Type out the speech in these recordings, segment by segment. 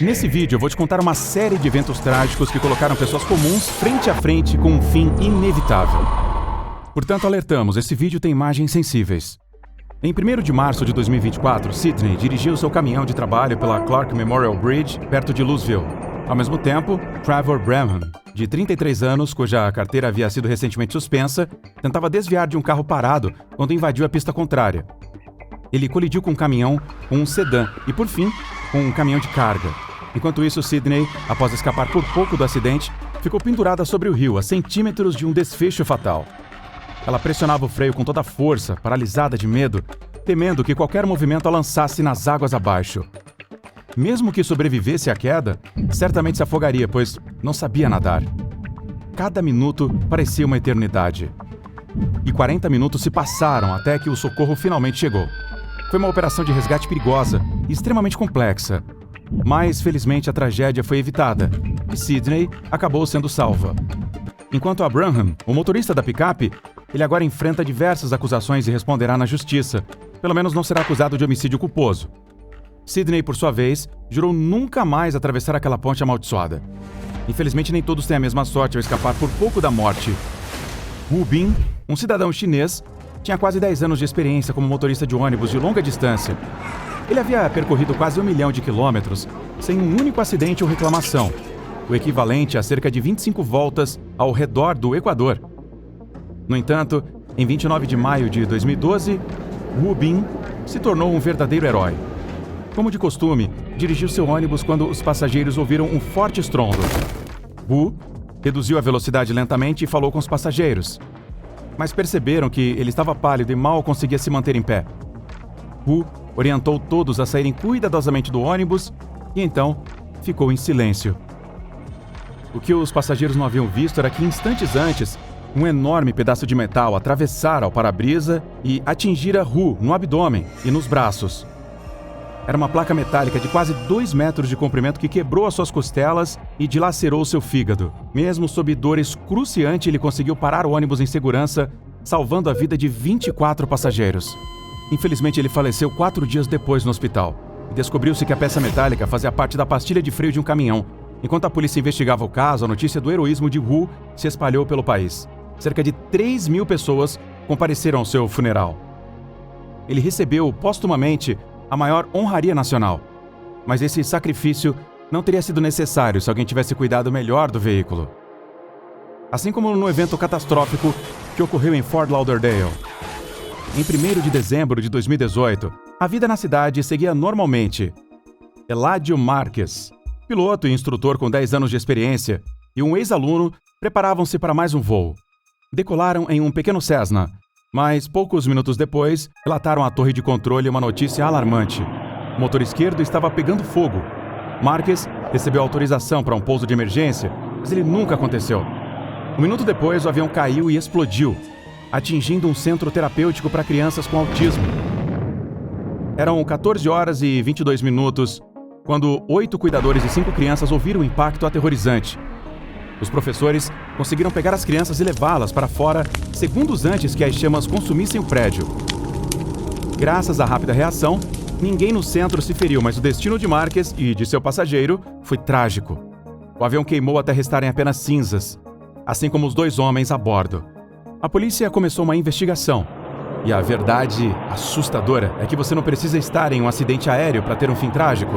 Nesse vídeo eu vou te contar uma série de eventos trágicos que colocaram pessoas comuns frente a frente com um fim inevitável. Portanto, alertamos, esse vídeo tem imagens sensíveis. Em 1º de março de 2024, Sidney dirigiu seu caminhão de trabalho pela Clark Memorial Bridge, perto de Louisville. Ao mesmo tempo, Trevor Branham, de 33 anos, cuja carteira havia sido recentemente suspensa, tentava desviar de um carro parado quando invadiu a pista contrária. Ele colidiu com um caminhão, um sedã e, por fim, com um caminhão de carga. Enquanto isso, Sidney, após escapar por pouco do acidente, ficou pendurada sobre o rio a centímetros de um desfecho fatal. Ela pressionava o freio com toda a força, paralisada de medo, temendo que qualquer movimento a lançasse nas águas abaixo. Mesmo que sobrevivesse à queda, certamente se afogaria, pois não sabia nadar. Cada minuto parecia uma eternidade. E 40 minutos se passaram até que o socorro finalmente chegou. Foi uma operação de resgate perigosa e extremamente complexa. Mas, felizmente, a tragédia foi evitada e Sidney acabou sendo salva. Enquanto a Branham, o motorista da picape, ele agora enfrenta diversas acusações e responderá na justiça. Pelo menos não será acusado de homicídio culposo. Sidney, por sua vez, jurou nunca mais atravessar aquela ponte amaldiçoada. Infelizmente, nem todos têm a mesma sorte ao escapar por pouco da morte. Wu Bin, um cidadão chinês, tinha quase 10 anos de experiência como motorista de ônibus de longa distância. Ele havia percorrido quase 1 milhão de quilômetros sem um único acidente ou reclamação, o equivalente a cerca de 25 voltas ao redor do Equador. No entanto, em 29 de maio de 2012, Wu Bin se tornou um verdadeiro herói. Como de costume, dirigiu seu ônibus quando os passageiros ouviram um forte estrondo. Wu reduziu a velocidade lentamente e falou com os passageiros, mas perceberam que ele estava pálido e mal conseguia se manter em pé. Wu orientou todos a saírem cuidadosamente do ônibus e então ficou em silêncio. O que os passageiros não haviam visto era que instantes antes, um enorme pedaço de metal atravessara o para-brisa e atingira Wu no abdômen e nos braços. Era uma placa metálica de quase 2 metros de comprimento que quebrou as suas costelas e dilacerou seu fígado. Mesmo sob dor excruciante, ele conseguiu parar o ônibus em segurança, salvando a vida de 24 passageiros. Infelizmente, ele faleceu 4 dias depois no hospital. E descobriu-se que a peça metálica fazia parte da pastilha de freio de um caminhão. Enquanto a polícia investigava o caso, a notícia do heroísmo de Wu se espalhou pelo país. Cerca de 3.000 pessoas compareceram ao seu funeral. Ele recebeu, póstumamente, a maior honraria nacional. Mas esse sacrifício não teria sido necessário se alguém tivesse cuidado melhor do veículo. Assim como no evento catastrófico que ocorreu em Fort Lauderdale. Em 1º de dezembro de 2018, a vida na cidade seguia normalmente. Eladio Marques, piloto e instrutor com 10 anos de experiência, e um ex-aluno preparavam-se para mais um voo. Decolaram em um pequeno Cessna, mas poucos minutos depois, relataram à torre de controle uma notícia alarmante. O motor esquerdo estava pegando fogo. Marques recebeu autorização para um pouso de emergência, mas ele nunca aconteceu. Um minuto depois, o avião caiu e explodiu, atingindo um centro terapêutico para crianças com autismo. Eram 14 horas e 22 minutos, quando 8 cuidadores e 5 crianças ouviram o impacto aterrorizante. Os professores conseguiram pegar as crianças e levá-las para fora segundos antes que as chamas consumissem o prédio. Graças à rápida reação, ninguém no centro se feriu, mas o destino de Marques e de seu passageiro foi trágico. O avião queimou até restarem apenas cinzas, assim como os 2 homens a bordo. A polícia começou uma investigação. E a verdade assustadora é que você não precisa estar em um acidente aéreo para ter um fim trágico.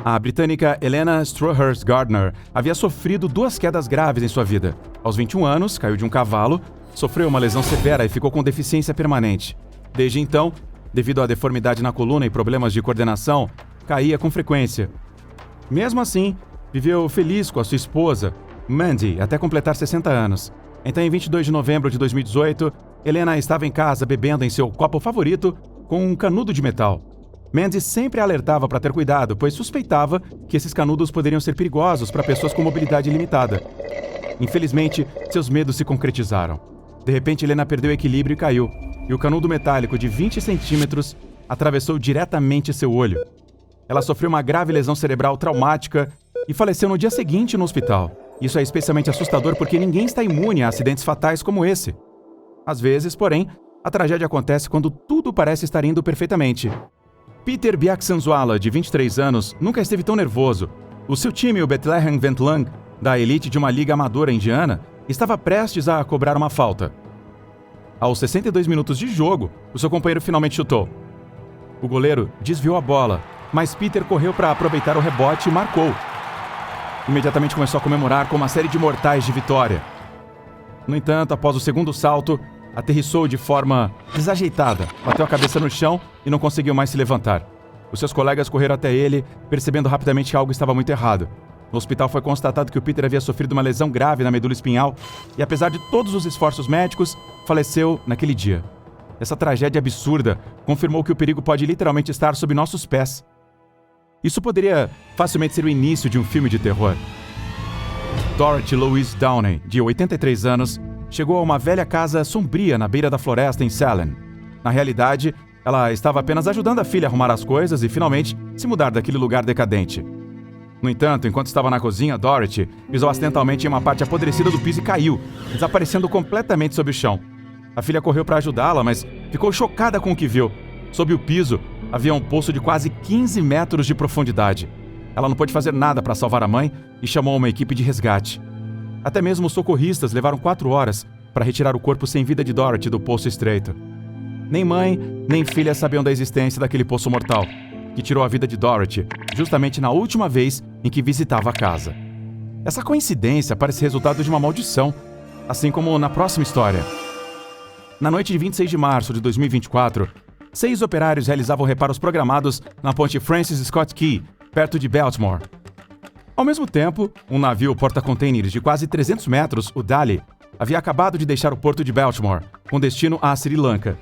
A britânica Helena Strouhurst Gardner havia sofrido 2 quedas graves em sua vida. Aos 21 anos, caiu de um cavalo, sofreu uma lesão severa e ficou com deficiência permanente. Desde então, devido à deformidade na coluna e problemas de coordenação, caía com frequência. Mesmo assim, viveu feliz com a sua esposa, Mandy, até completar 60 anos. Então, em 22 de novembro de 2018, Helena estava em casa bebendo em seu copo favorito com um canudo de metal. Mandy sempre alertava para ter cuidado, pois suspeitava que esses canudos poderiam ser perigosos para pessoas com mobilidade limitada. Infelizmente, seus medos se concretizaram. De repente, Helena perdeu o equilíbrio e caiu, e o canudo metálico de 20 centímetros atravessou diretamente seu olho. Ela sofreu uma grave lesão cerebral traumática e faleceu no dia seguinte no hospital. Isso é especialmente assustador porque ninguém está imune a acidentes fatais como esse. Às vezes, porém, a tragédia acontece quando tudo parece estar indo perfeitamente. Peter Biaxanzuala, de 23 anos, nunca esteve tão nervoso. O seu time, o Bethlehem Ventlang, da elite de uma liga amadora indiana, estava prestes a cobrar uma falta. Aos 62 minutos de jogo, o seu companheiro finalmente chutou. O goleiro desviou a bola, mas Peter correu para aproveitar o rebote e marcou. Imediatamente começou a comemorar com uma série de mortais de vitória. No entanto, após o segundo salto, aterrissou de forma desajeitada, bateu a cabeça no chão e não conseguiu mais se levantar. Os seus colegas correram até ele, percebendo rapidamente que algo estava muito errado. No hospital foi constatado que o Peter havia sofrido uma lesão grave na medula espinhal e, apesar de todos os esforços médicos, faleceu naquele dia. Essa tragédia absurda confirmou que o perigo pode literalmente estar sob nossos pés. Isso poderia facilmente ser o início de um filme de terror. Dorothy Louise Downey, de 83 anos, chegou a uma velha casa sombria na beira da floresta em Salem. Na realidade, ela estava apenas ajudando a filha a arrumar as coisas e, finalmente, se mudar daquele lugar decadente. No entanto, enquanto estava na cozinha, Dorothy pisou acidentalmente em uma parte apodrecida do piso e caiu, desaparecendo completamente sob o chão. A filha correu para ajudá-la, mas ficou chocada com o que viu. Sob o piso, havia um poço de quase 15 metros de profundidade. Ela não pôde fazer nada para salvar a mãe e chamou uma equipe de resgate. Até mesmo os socorristas levaram 4 horas para retirar o corpo sem vida de Dorothy do poço estreito. Nem mãe, nem filha sabiam da existência daquele poço mortal, que tirou a vida de Dorothy justamente na última vez em que visitava a casa. Essa coincidência parece resultado de uma maldição, assim como na próxima história. Na noite de 26 de março de 2024, 6 operários realizavam reparos programados na ponte Francis Scott Key, perto de Baltimore. Ao mesmo tempo, um navio porta-containers de quase 300 metros, o Dali, havia acabado de deixar o porto de Baltimore, com destino a Sri Lanka.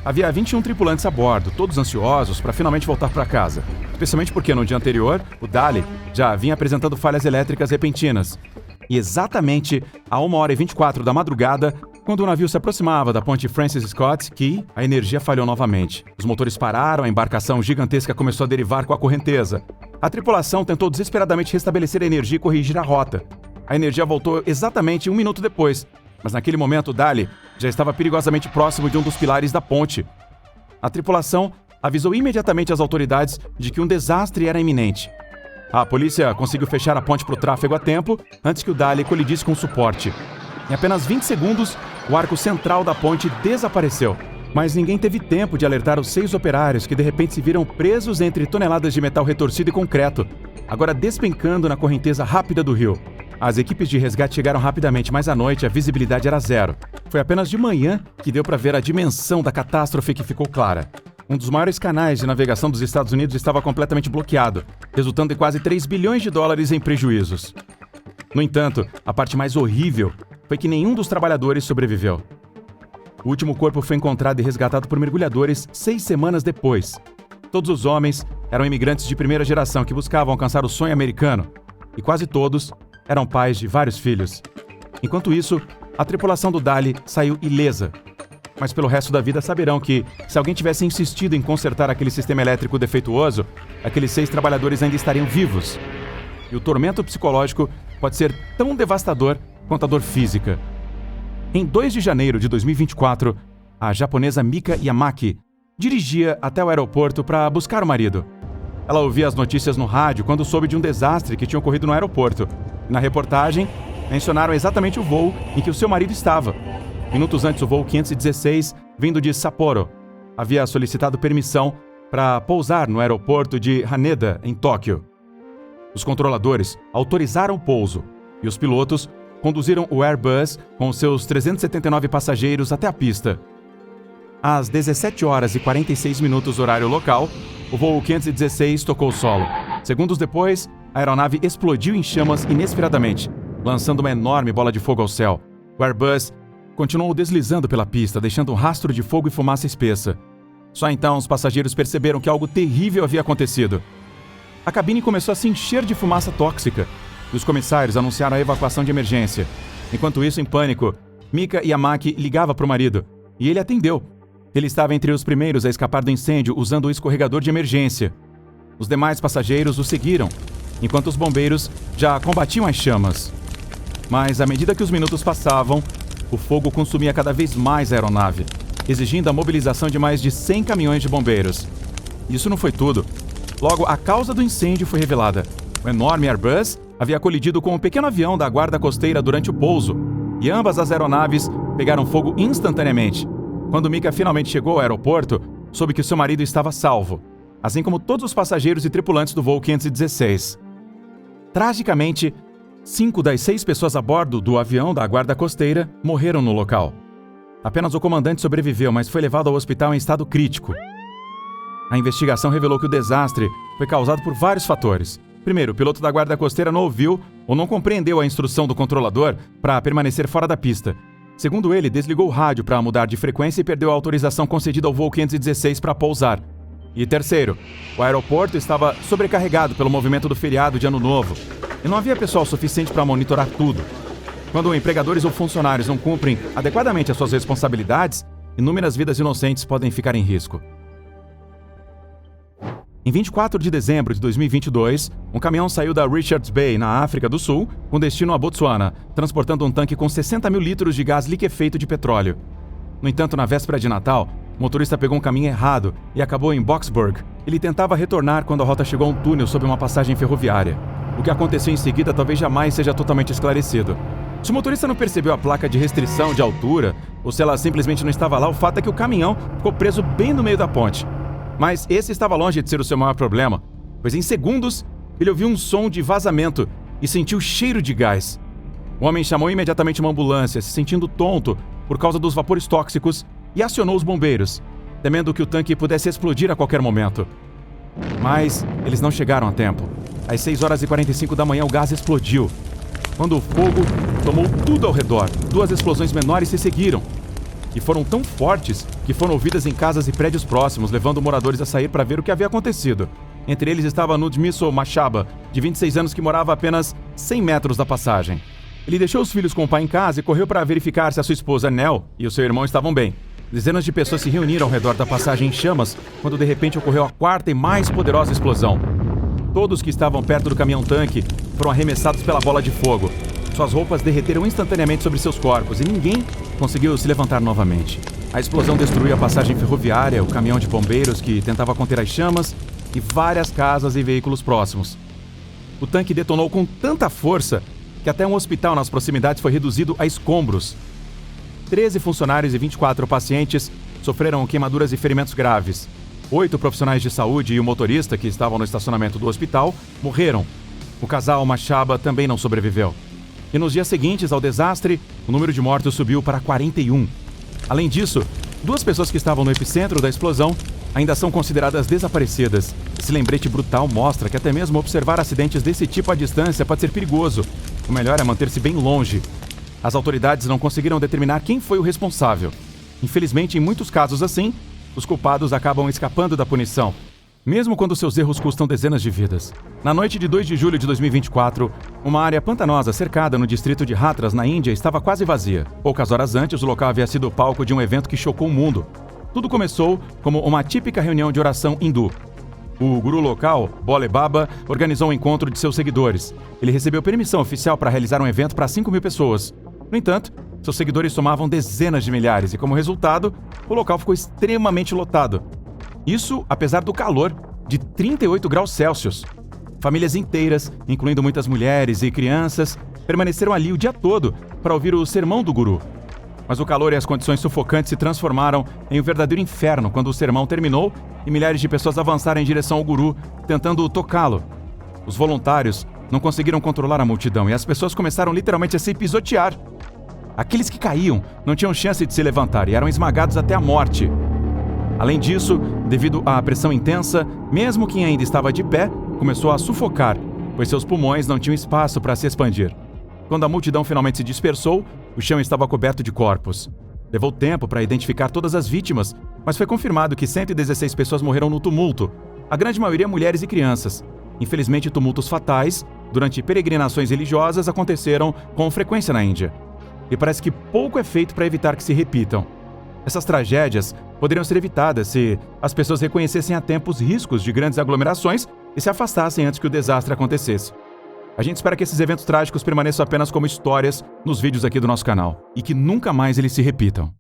Havia 21 tripulantes a bordo, todos ansiosos para finalmente voltar para casa, especialmente porque no dia anterior, o Dali já vinha apresentando falhas elétricas repentinas. E exatamente a 1h24 da madrugada, quando o navio se aproximava da ponte Francis Scott Key, a energia falhou novamente. Os motores pararam, a embarcação gigantesca começou a derivar com a correnteza. A tripulação tentou desesperadamente restabelecer a energia e corrigir a rota. A energia voltou exatamente 1 minuto depois, mas naquele momento o Dali já estava perigosamente próximo de um dos pilares da ponte. A tripulação avisou imediatamente as autoridades de que um desastre era iminente. A polícia conseguiu fechar a ponte para o tráfego a tempo, antes que o Dali colidisse com o suporte. Em apenas 20 segundos, o arco central da ponte desapareceu. Mas ninguém teve tempo de alertar os 6 operários que de repente se viram presos entre toneladas de metal retorcido e concreto, agora despencando na correnteza rápida do rio. As equipes de resgate chegaram rapidamente, mas à noite a visibilidade era zero. Foi apenas de manhã que deu para ver a dimensão da catástrofe que ficou clara. Um dos maiores canais de navegação dos Estados Unidos estava completamente bloqueado, resultando em quase 3 bilhões de dólares em prejuízos. No entanto, a parte mais horrível foi que nenhum dos trabalhadores sobreviveu. O último corpo foi encontrado e resgatado por mergulhadores 6 semanas depois. Todos os homens eram imigrantes de primeira geração que buscavam alcançar o sonho americano, e quase todos eram pais de vários filhos. Enquanto isso, a tripulação do Dali saiu ilesa. Mas pelo resto da vida saberão que, se alguém tivesse insistido em consertar aquele sistema elétrico defeituoso, aqueles 6 trabalhadores ainda estariam vivos. E o tormento psicológico pode ser tão devastador quanto a dor física. Em 2 de janeiro de 2024, a japonesa Mika Yamaki dirigia até o aeroporto para buscar o marido. Ela ouvia as notícias no rádio quando soube de um desastre que tinha ocorrido no aeroporto. Na reportagem, mencionaram exatamente o voo em que o seu marido estava. Minutos antes, o voo 516, vindo de Sapporo, havia solicitado permissão para pousar no aeroporto de Haneda, em Tóquio. Os controladores autorizaram o pouso e os pilotos conduziram o Airbus com seus 379 passageiros até a pista. Às 17h46 horário local, o voo 516 tocou o solo. Segundos depois, a aeronave explodiu em chamas inesperadamente, lançando uma enorme bola de fogo ao céu. O Airbus continuou deslizando pela pista, deixando um rastro de fogo e fumaça espessa. Só então os passageiros perceberam que algo terrível havia acontecido. A cabine começou a se encher de fumaça tóxica, e os comissários anunciaram a evacuação de emergência. Enquanto isso, em pânico, Mika Yamaki ligava para o marido, e ele atendeu. Ele estava entre os primeiros a escapar do incêndio usando o escorregador de emergência. Os demais passageiros o seguiram, enquanto os bombeiros já combatiam as chamas. Mas, à medida que os minutos passavam, o fogo consumia cada vez mais a aeronave, exigindo a mobilização de mais de 100 caminhões de bombeiros. Isso não foi tudo. Logo, a causa do incêndio foi revelada. O enorme Airbus havia colidido com um pequeno avião da guarda costeira durante o pouso, e ambas as aeronaves pegaram fogo instantaneamente. Quando Mika finalmente chegou ao aeroporto, soube que seu marido estava salvo, assim como todos os passageiros e tripulantes do voo 516. Tragicamente, 5 das 6 pessoas a bordo do avião da guarda costeira morreram no local. Apenas o comandante sobreviveu, mas foi levado ao hospital em estado crítico. A investigação revelou que o desastre foi causado por vários fatores. Primeiro, o piloto da guarda costeira não ouviu ou não compreendeu a instrução do controlador para permanecer fora da pista. Segundo ele, desligou o rádio para mudar de frequência e perdeu a autorização concedida ao voo 516 para pousar. E terceiro, o aeroporto estava sobrecarregado pelo movimento do feriado de Ano Novo e não havia pessoal suficiente para monitorar tudo. Quando empregadores ou funcionários não cumprem adequadamente as suas responsabilidades, inúmeras vidas inocentes podem ficar em risco. Em 24 de dezembro de 2022, um caminhão saiu da Richards Bay, na África do Sul, com destino a Botsuana, transportando um tanque com 60 mil litros de gás liquefeito de petróleo. No entanto, na véspera de Natal, o motorista pegou um caminho errado e acabou em Boksburg. Ele tentava retornar quando a rota chegou a um túnel sob uma passagem ferroviária. O que aconteceu em seguida talvez jamais seja totalmente esclarecido. Se o motorista não percebeu a placa de restrição de altura, ou se ela simplesmente não estava lá, o fato é que o caminhão ficou preso bem no meio da ponte. Mas esse estava longe de ser o seu maior problema, pois em segundos ele ouviu um som de vazamento e sentiu cheiro de gás. O homem chamou imediatamente uma ambulância, se sentindo tonto por causa dos vapores tóxicos, e acionou os bombeiros, temendo que o tanque pudesse explodir a qualquer momento. Mas eles não chegaram a tempo. Às 6h45 da manhã o gás explodiu. Quando o fogo tomou tudo ao redor, 2 explosões menores se seguiram. E foram tão fortes que foram ouvidas em casas e prédios próximos, levando moradores a sair para ver o que havia acontecido. Entre eles estava Nudmiso Machaba, de 26 anos, que morava a apenas 100 metros da passagem. Ele deixou os filhos com o pai em casa e correu para verificar se a sua esposa Nel e o seu irmão estavam bem. Dezenas de pessoas se reuniram ao redor da passagem em chamas, quando de repente ocorreu a 4ª e mais poderosa explosão. Todos que estavam perto do caminhão-tanque foram arremessados pela bola de fogo. Suas roupas derreteram instantaneamente sobre seus corpos e ninguém conseguiu se levantar novamente. A explosão destruiu a passagem ferroviária, o caminhão de bombeiros que tentava conter as chamas e várias casas e veículos próximos. O tanque detonou com tanta força que até um hospital nas proximidades foi reduzido a escombros. 13 funcionários e 24 pacientes sofreram queimaduras e ferimentos graves. 8 profissionais de saúde e o motorista, que estavam no estacionamento do hospital, morreram. O casal Machaba também não sobreviveu. E nos dias seguintes ao desastre, o número de mortos subiu para 41. Além disso, 2 pessoas que estavam no epicentro da explosão ainda são consideradas desaparecidas. Esse lembrete brutal mostra que até mesmo observar acidentes desse tipo à distância pode ser perigoso. O melhor é manter-se bem longe. As autoridades não conseguiram determinar quem foi o responsável. Infelizmente, em muitos casos assim, os culpados acabam escapando da punição, mesmo quando seus erros custam dezenas de vidas. Na noite de 2 de julho de 2024, uma área pantanosa cercada no distrito de Hathras, na Índia, estava quase vazia. Poucas horas antes, o local havia sido palco de um evento que chocou o mundo. Tudo começou como uma típica reunião de oração hindu. O guru local, Bole Baba, organizou um encontro de seus seguidores. Ele recebeu permissão oficial para realizar um evento para 5.000 pessoas. No entanto, seus seguidores somavam dezenas de milhares e, como resultado, o local ficou extremamente lotado. Isso apesar do calor de 38 graus Celsius. Famílias inteiras, incluindo muitas mulheres e crianças, permaneceram ali o dia todo para ouvir o sermão do guru. Mas o calor e as condições sufocantes se transformaram em um verdadeiro inferno quando o sermão terminou e milhares de pessoas avançaram em direção ao guru, tentando tocá-lo. Os voluntários não conseguiram controlar a multidão e as pessoas começaram literalmente a se pisotear. Aqueles que caíam não tinham chance de se levantar e eram esmagados até a morte. Além disso, devido à pressão intensa, mesmo quem ainda estava de pé começou a sufocar, pois seus pulmões não tinham espaço para se expandir. Quando a multidão finalmente se dispersou, o chão estava coberto de corpos. Levou tempo para identificar todas as vítimas, mas foi confirmado que 116 pessoas morreram no tumulto, a grande maioria mulheres e crianças. Infelizmente, tumultos fatais, durante peregrinações religiosas, aconteceram com frequência na Índia. E parece que pouco é feito para evitar que se repitam. Essas tragédias poderiam ser evitadas se as pessoas reconhecessem a tempo os riscos de grandes aglomerações e se afastassem antes que o desastre acontecesse. A gente espera que esses eventos trágicos permaneçam apenas como histórias nos vídeos aqui do nosso canal e que nunca mais eles se repitam.